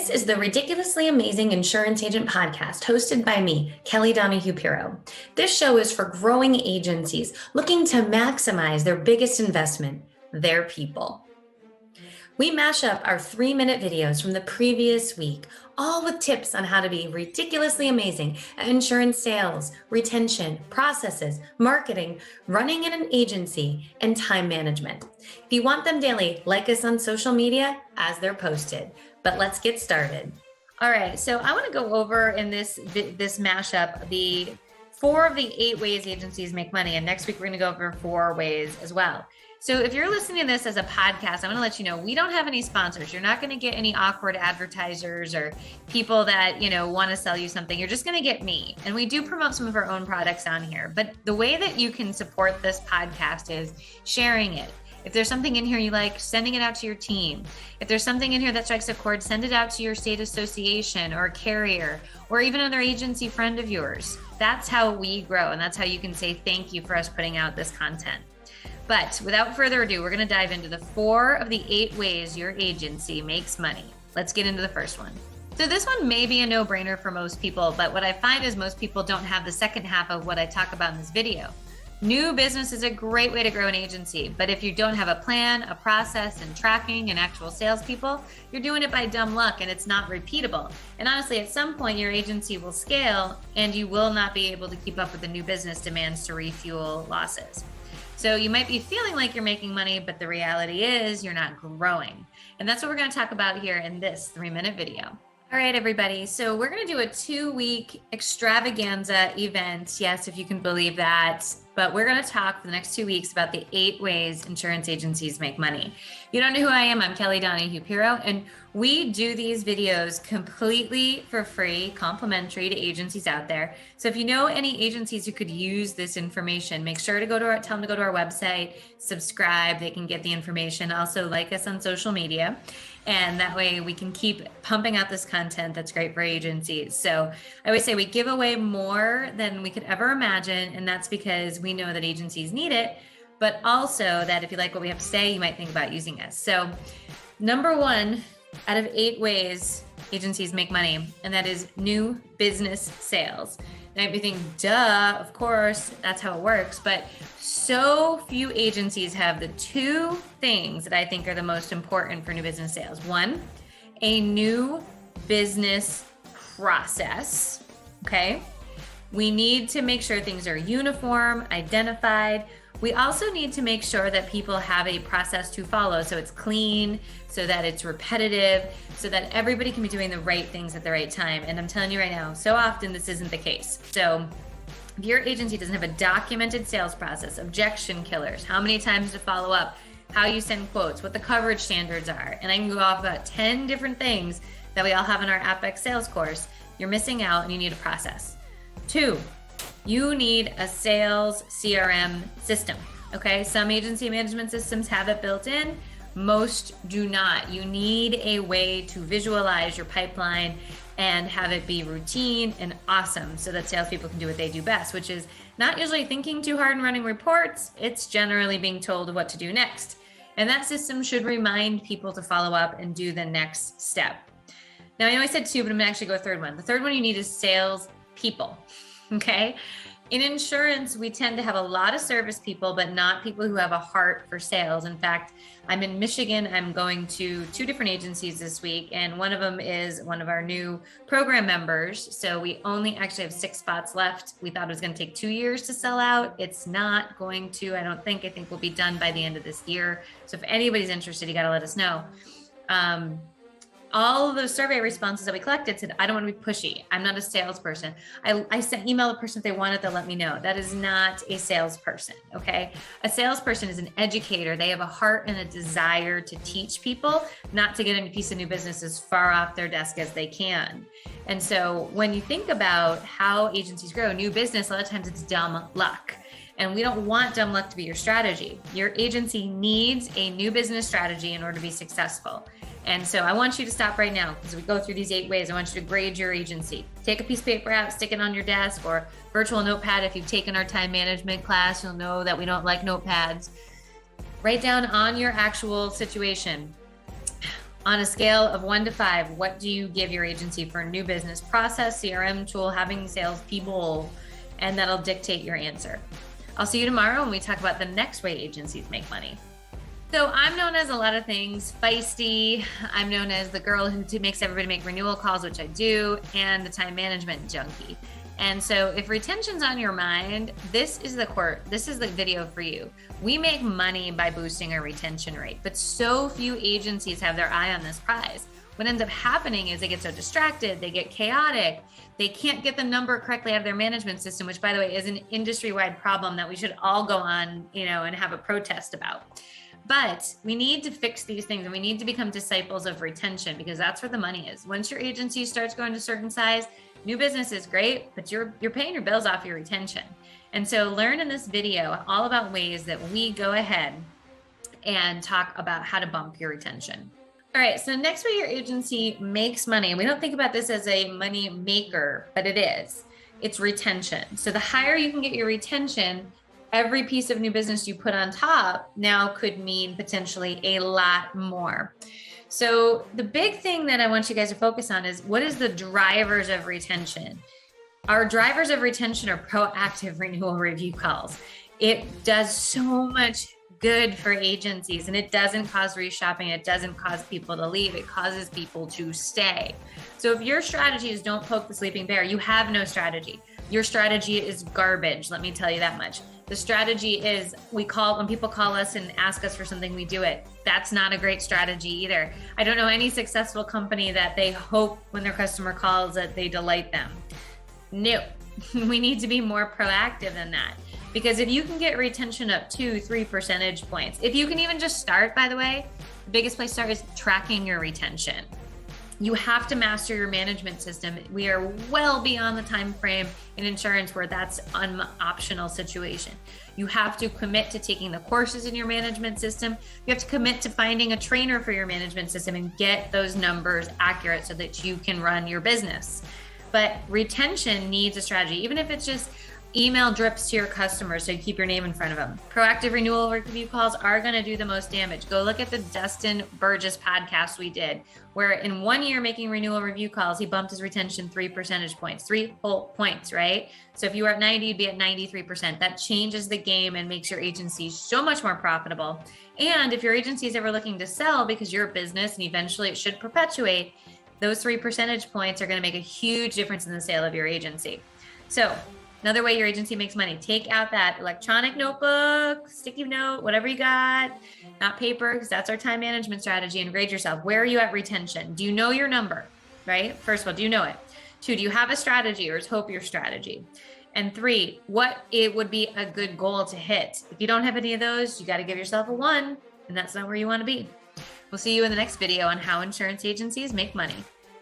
This is the Ridiculously Amazing Insurance Agent podcast hosted by me, Kelly Donahue-Piro. This show is for growing agencies looking to maximize their biggest investment, their people. We mash up our 3-minute videos from the previous week, all with tips on how to be ridiculously amazing at insurance sales, retention, processes, marketing, running in an agency, and time management. If you want them daily, like us on social media as they're posted. But let's get started. All right, so I want to go over in this mashup the 4 of the 8 ways agencies make money, and next week we're going to go over 4 ways as well. So if you're listening to this as a podcast, I want to let you know we don't have any sponsors. You're not going to get any awkward advertisers or people that, want to sell you something. You're just going to get me. And we do promote some of our own products on here. But the way that you can support this podcast is sharing it. If there's something in here you like, sending it out to your team. If there's something in here that strikes a chord, send it out to your state association or carrier or even another agency friend of yours. That's how we grow, and that's how you can say thank you for us putting out this content. But without further ado, we're going to dive into the 4 of the 8 ways your agency makes money. Let's get into the first one. So this one may be a no-brainer for most people, but what I find is most people don't have the second half of what I talk about in this video. New business is a great way to grow an agency, but if you don't have a plan, a process, and tracking and actual salespeople, you're doing it by dumb luck and it's not repeatable. And honestly, at some point, your agency will scale and you will not be able to keep up with the new business demands to refuel losses. So you might be feeling like you're making money, but the reality is you're not growing. And that's what we're going to talk about here in this 3-minute video. All right, everybody. So we're going to do a 2-week extravaganza event. Yes, if you can believe that. But we're going to talk for the next 2 weeks about the 8 ways insurance agencies make money. If you don't know who I am, I'm Kelly Donahue-Piro, and we do these videos completely for free, complimentary to agencies out there. So if you know any agencies who could use this information, make sure to tell them to go to our website, subscribe. They can get the information. Also, like us on social media. And that way we can keep pumping out this content that's great for agencies. So I always say we give away more than we could ever imagine. And that's because we know that agencies need it, but also that if you like what we have to say, you might think about using us. So number 1 out of 8 ways agencies make money, and that is new business sales. Now you might be thinking, duh, of course, that's how it works. But so few agencies have the 2 things that I think are the most important for new business sales. 1, a new business process. Okay. We need to make sure things are uniform, identified. We also need to make sure that people have a process to follow. So it's clean, so that it's repetitive, so that everybody can be doing the right things at the right time. And I'm telling you right now, so often this isn't the case. So if your agency doesn't have a documented sales process, objection killers, how many times to follow up, how you send quotes, what the coverage standards are, and I can go off about 10 different things that we all have in our Apex sales course, you're missing out and you need a process. 2, you need a sales CRM system, okay? Some agency management systems have it built in, most do not. You need a way to visualize your pipeline and have it be routine and awesome so that salespeople can do what they do best, which is not usually thinking too hard and running reports. It's generally being told what to do next. And that system should remind people to follow up and do the next step. Now, I know I said 2, but I'm gonna actually go 3rd one. The 3rd one you need is sales people, okay? In insurance, we tend to have a lot of service people, but not people who have a heart for sales. In fact, I'm in Michigan. I'm going to 2 different agencies this week, and one of them is one of our new program members. So we only actually have 6 spots left. We thought it was going to take 2 years to sell out. It's not going to, I don't think. I think we'll be done by the end of this year. So if anybody's interested, you got to let us know. All of those survey responses that we collected said, I don't want to be pushy. I'm not a salesperson. I sent email the person if they want it, they'll let me know. That is not a salesperson, okay? A salesperson is an educator. They have a heart and a desire to teach people, not to get a piece of new business as far off their desk as they can. And so when you think about how agencies grow, new business, a lot of times it's dumb luck. And we don't want dumb luck to be your strategy. Your agency needs a new business strategy in order to be successful. And so I want you to stop right now as we go through these 8 ways. I want you to grade your agency. Take a piece of paper out, stick it on your desk, or virtual notepad. If you've taken our time management class, you'll know that we don't like notepads. Write down on your actual situation. On a scale of 1 to 5, what do you give your agency for new business process, CRM tool, having salespeople, and that'll dictate your answer. I'll see you tomorrow when we talk about the next way agencies make money. So I'm known as a lot of things, feisty. I'm known as the girl who makes everybody make renewal calls, which I do, and the time management junkie. And so if retention's on your mind, this is the video for you. We make money by boosting our retention rate, but so few agencies have their eye on this prize. What ends up happening is they get so distracted, they get chaotic, they can't get the number correctly out of their management system, which by the way is an industry-wide problem that we should all go on, and have a protest about. But we need to fix these things, and we need to become disciples of retention, because that's where the money is. Once your agency starts going to a certain size, new business is great, but you're paying your bills off your retention. And so learn in this video all about ways that we go ahead and talk about how to bump your retention. All right, so next way your agency makes money, and we don't think about this as a money maker, but it is. It's retention. So the higher you can get your retention, every piece of new business you put on top now could mean potentially a lot more. So the big thing that I want you guys to focus on is, what is the drivers of retention? Our drivers of retention are proactive renewal review calls. It does so much good for agencies, and it doesn't cause reshopping. It doesn't cause people to leave. It causes people to stay. So if your strategy is don't poke the sleeping bear, you have no strategy. Your strategy is garbage. Let me tell you that much. The strategy is when people call us and ask us for something, we do it. That's not a great strategy either. I don't know any successful company that they hope when their customer calls that they delight them. No, we need to be more proactive than that. Because if you can get retention up 2-3 percentage points, if you can even just start, by the way, the biggest place to start is tracking your retention. You have to master your management system. We are well beyond the time frame in insurance where that's an optional situation. You have to commit to taking the courses in your management system. You have to commit to finding a trainer for your management system and get those numbers accurate so that you can run your business. But retention needs a strategy, even if it's just email drips to your customers so you keep your name in front of them. Proactive renewal review calls are going to do the most damage. Go look at the Dustin Burgess podcast we did, where in 1 year making renewal review calls, he bumped his retention 3 percentage points, 3 whole points, right? So if you were at 90, you'd be at 93%. That changes the game and makes your agency so much more profitable. And if your agency is ever looking to sell because you're a business and eventually it should perpetuate, those 3 percentage points are going to make a huge difference in the sale of your agency. So another way your agency makes money, take out that electronic notebook, sticky note, whatever you got, not paper, because that's our time management strategy, and grade yourself. Where are you at retention? Do you know your number, right? First of all, do you know it? 2, do you have a strategy, or is hope your strategy? And 3, what it would be a good goal to hit? If you don't have any of those, you got to give yourself a 1, and that's not where you want to be. We'll see you in the next video on how insurance agencies make money.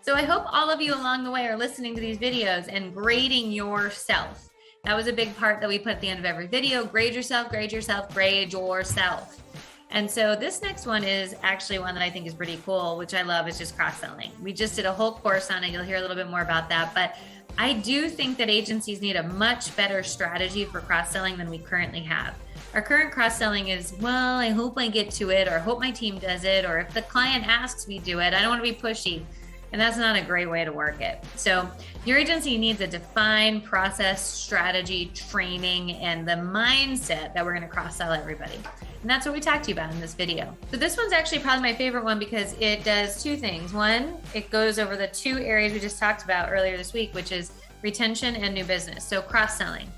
So I hope all of you along the way are listening to these videos and grading yourself. That was a big part that we put at the end of every video. Grade yourself, grade yourself, grade yourself. And so this next one is actually one that I think is pretty cool, which I love, is just cross-selling. We just did a whole course on it. You'll hear a little bit more about that. But I do think that agencies need a much better strategy for cross-selling than we currently have. Our current cross-selling is, well, I hope I get to it, or I hope my team does it, or if the client asks me do it, I don't want to be pushy. And that's not a great way to work it. So your agency needs a defined process, strategy, training, and the mindset that we're going to cross-sell everybody. And that's what we talked to you about in this video. So this one's actually probably my favorite one because it does 2 things. One, it goes over the 2 areas we just talked about earlier this week, which is retention and new business. So cross-selling.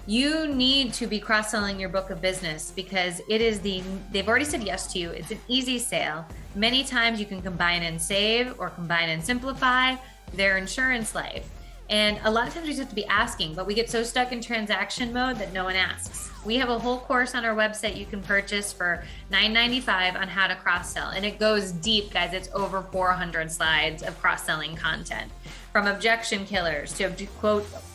You need to be cross-selling your book of business because they've already said yes to you. It's an easy sale. Many times you can combine and save or combine and simplify their insurance life. And a lot of times we just have to be asking, but we get so stuck in transaction mode that no one asks. We have a whole course on our website you can purchase for $9.95 on how to cross-sell. And it goes deep, guys. It's over 400 slides of cross-selling content. From objection killers to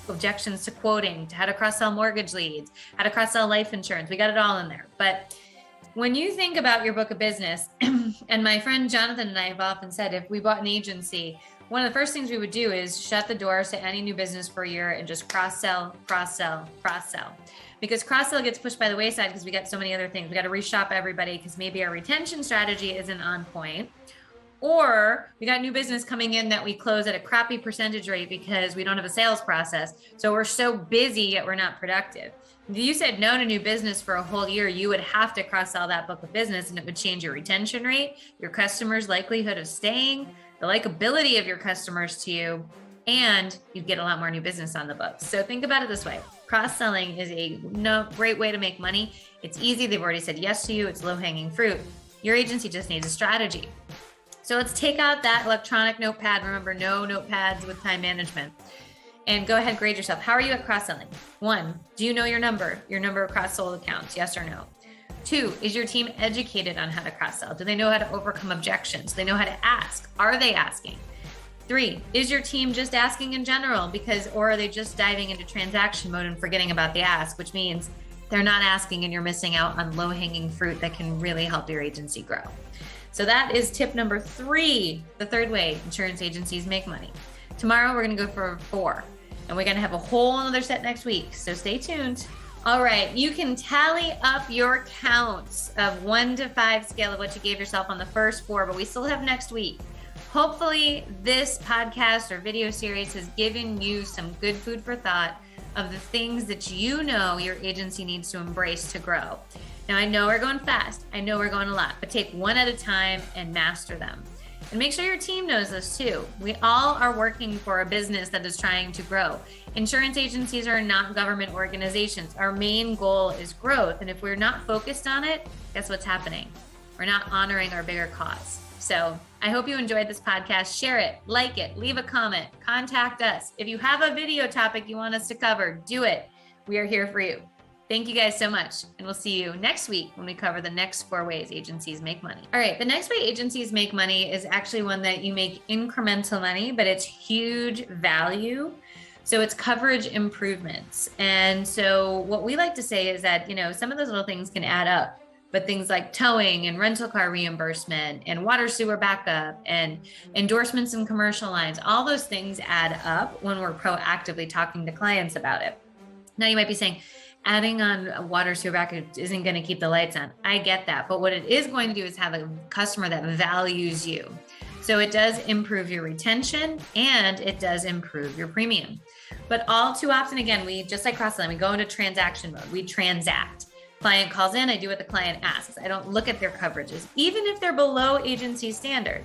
objections to quoting, to how to cross-sell mortgage leads, how to cross-sell life insurance. We got it all in there. But when you think about your book of business, and my friend Jonathan and I have often said, if we bought an agency, one of the first things we would do is shut the doors to any new business for a year and just cross-sell, cross-sell, cross-sell. Because cross-sell gets pushed by the wayside because we got so many other things. We got to reshop everybody because maybe our retention strategy isn't on point, Or we got new business coming in that we close at a crappy percentage rate because we don't have a sales process. So we're so busy yet we're not productive. If you said no to new business for a whole year, you would have to cross-sell that book of business, and it would change your retention rate, your customers' likelihood of staying, the likability of your customers to you, and you'd get a lot more new business on the books. So think about it this way. Cross-selling is a great way to make money. It's easy. They've already said yes to you. It's low-hanging fruit. Your agency just needs a strategy. So let's take out that electronic notepad. Remember, no notepads with time management. And go ahead, grade yourself. How are you at cross-selling? 1, do you know your number of cross-sold accounts? Yes or no? 2, is your team educated on how to cross-sell? Do they know how to overcome objections? Do they know how to ask? Are they asking? 3, is your team just asking in general or are they just diving into transaction mode and forgetting about the ask, which means they're not asking and you're missing out on low-hanging fruit that can really help your agency grow. So that is tip number 3, the third way insurance agencies make money. Tomorrow, we're going to go for 4, and we're going to have a whole other set next week. So stay tuned. All right. You can tally up your counts of 1 to 5 scale of what you gave yourself on the first 4, but we still have next week. Hopefully this podcast or video series has given you some good food for thought of the things that you know your agency needs to embrace to grow. Now, I know we're going fast. I know we're going a lot, but take one at a time and master them. And make sure your team knows this too. We all are working for a business that is trying to grow. Insurance agencies are not government organizations. Our main goal is growth. And if we're not focused on it, guess what's happening? We're not honoring our bigger cause. So I hope you enjoyed this podcast. Share it, like it, leave a comment, contact us. If you have a video topic you want us to cover, do it. We are here for you. Thank you guys so much. And we'll see you next week when we cover the next 4 ways agencies make money. All right. The next way agencies make money is actually one that you make incremental money, but it's huge value. So it's coverage improvements. And so what we like to say is that, some of those little things can add up, but things like towing and rental car reimbursement and water sewer backup and endorsements in commercial lines, all those things add up when we're proactively talking to clients about it. Now you might be saying, adding on a water sewer backup isn't going to keep the lights on. I get that. But what it is going to do is have a customer that values you. So it does improve your retention and it does improve your premium. But all too often, again, we just like cross-selling, we go into transaction mode. We transact. Client calls in, I do what the client asks. I don't look at their coverages, even if they're below agency standard.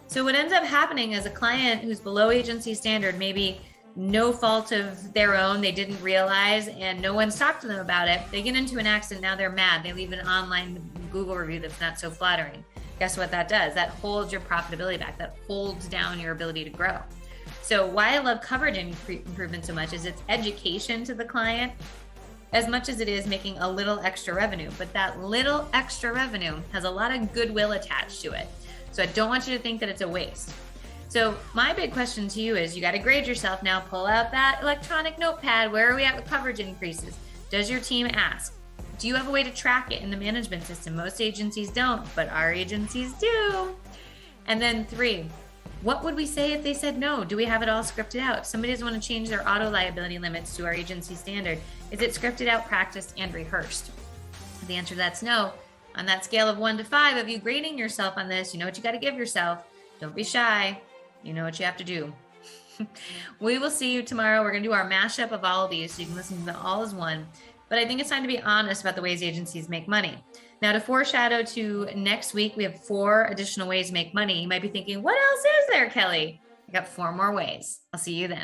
So what ends up happening is a client who's below agency standard, maybe no fault of their own, they didn't realize, and no one's talked to them about it. They get into an accident, now they're mad. They leave an online Google review that's not so flattering. Guess what that does? That holds your profitability back. That holds down your ability to grow. So why I love coverage improvement so much is it's education to the client as much as it is making a little extra revenue. But that little extra revenue has a lot of goodwill attached to it. So I don't want you to think that it's a waste. So my big question to you is, you got to grade yourself now. Pull out that electronic notepad. Where are we at with coverage increases? Does your team ask? Do you have a way to track it in the management system? Most agencies don't, but our agencies do. And then 3, what would we say if they said no? Do we have it all scripted out? If somebody doesn't want to change their auto liability limits to our agency standard, is it scripted out, practiced, and rehearsed? If the answer to that's no. On that scale of 1 to 5 of you grading yourself on this, you know what you got to give yourself. Don't be shy. You know what you have to do. We will see you tomorrow. We're going to do our mashup of all of these so you can listen to them all as one. But I think it's time to be honest about the ways agencies make money. Now, to foreshadow to next week, we have 4 additional ways to make money. You might be thinking, what else is there, Kelly? I got 4 more ways. I'll see you then.